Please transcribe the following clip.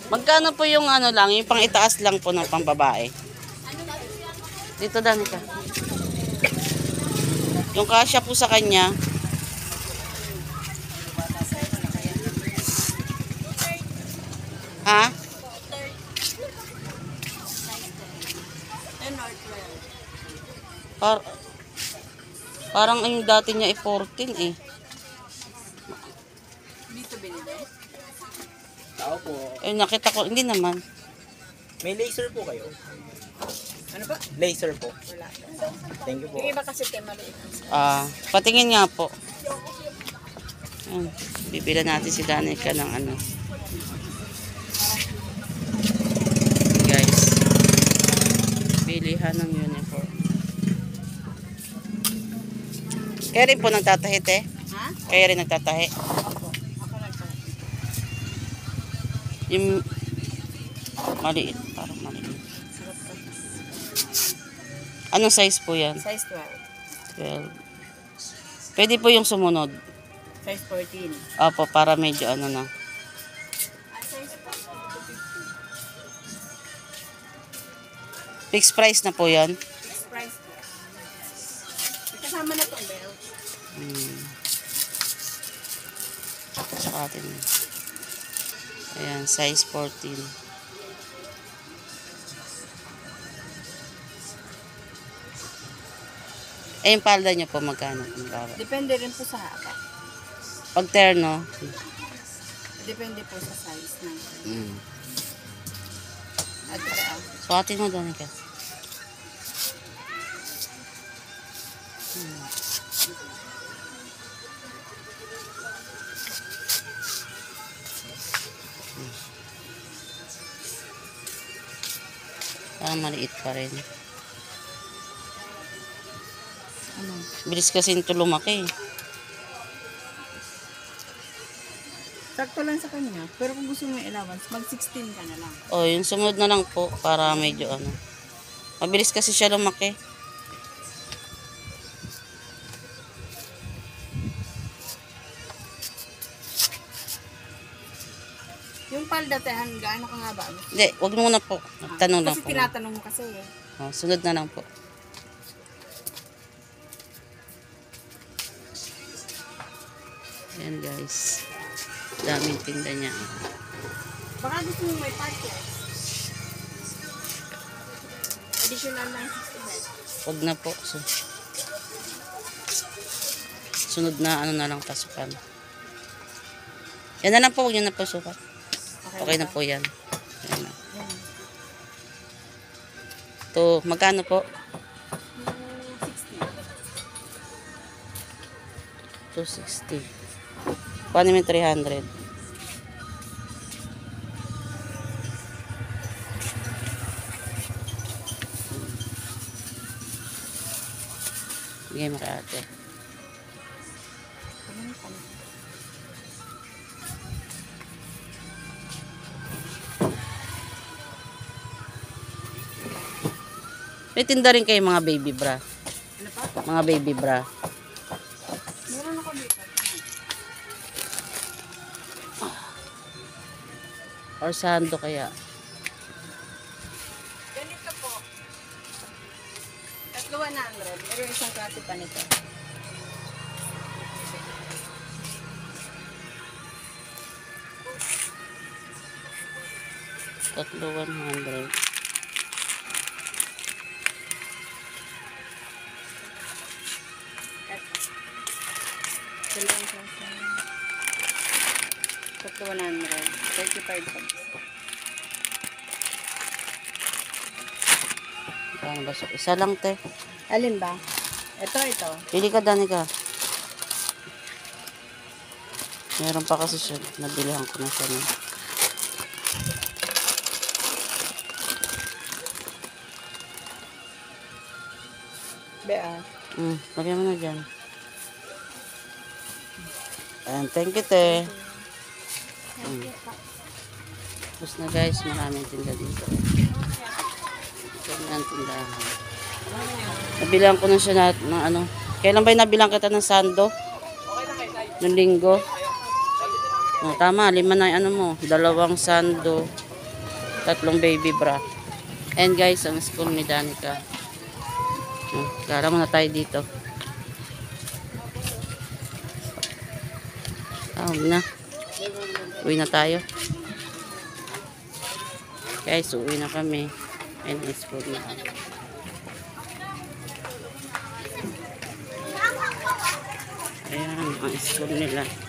Magkano po yung ano lang, yung pang itaas lang po ng pang babae? Dito Danica. Yung kasya po sa kanya. Ha? Par parang yung dati niya ay 14 eh. Dito binili? Tao po. Eh nakita ko, hindi naman. May laser po kayo? Ano ba? Laser po. Wala. Thank you po. Yung iba kasi tayo maliit. Patingin nga po. Ayan, bibila natin si Danica ng ano. Guys. Bilihan ng uniform. Kaya rin po nagtatahi, te? Ha? Kaya rin nagtatahi. Opo. Ako lang po. Yung maliit, parang maliit. Sarap ka. Anong size po yan? Size 12. 12. Pwede po yung sumunod. Size 14. Opo, para medyo ano na. Size 14. Fixed price na po yan. Fixed price po. Kasama na itong belt. Tsaka atin. Ayan, size 14. Eh, yung palda nyo po magkano? Depende rin po sa haba. Pag terno. Depende po sa size ng Mm. at So, atin mo doon ka. Parang maliit pa rin. ano? Bilis kasi ito lumaki. Sakto lang sa kanya. Pero kung gusto mo yung allowance, mag-16 ka na lang. O, yung sumunod na lang po para medyo ano. Mabilis kasi siya lumaki. Yung palda, tehan, gaano ka nga ba? Hindi, wag muna po. Tanong lang Kasi po. tinatanong mo kasi eh. O, sunod na lang po. Ayan guys. Daming tinda niya. Baka gusto mo may partless. Additional lang 65. Wag na po. So, sunod na ano na lang pasukan. Yan na lang po. Huwag nyo na po sukat. Okay na po yan. Ayan na. To, magkano po? 260. Paano yung 300? Bigay mo kay ate. May tinda rin kayo mga baby bra. Ano pa? Mga baby bra. Meron ako dito. Or sando kaya. Ganito po. 3,100. Meron isang klase pa nito. Tatlo 100. Dalawang klase. 3,100. 35 pesos. Paano ba? Isa lang te. Alin ba? Ito. Pili ka Danica. Meron pa kasi siya. Nabilihan ko na siya. Bea. Lagyan mo na dyan. And thank you te. Tapos na guys, maraming tinda dito. Ito na ang tindahan. Nabilang ko na siya ng ano. Kailan ba nabilang kita ng sando? Noong linggo. Oh, tama, 5 na yung ano mo. 2 sando, 3 baby bra. And guys, ang school ni Danica. Kala muna tayo dito. Huwag na. Uwi na tayo. Guys, uwi na kami. And ang school na. Ayan, ang school nila.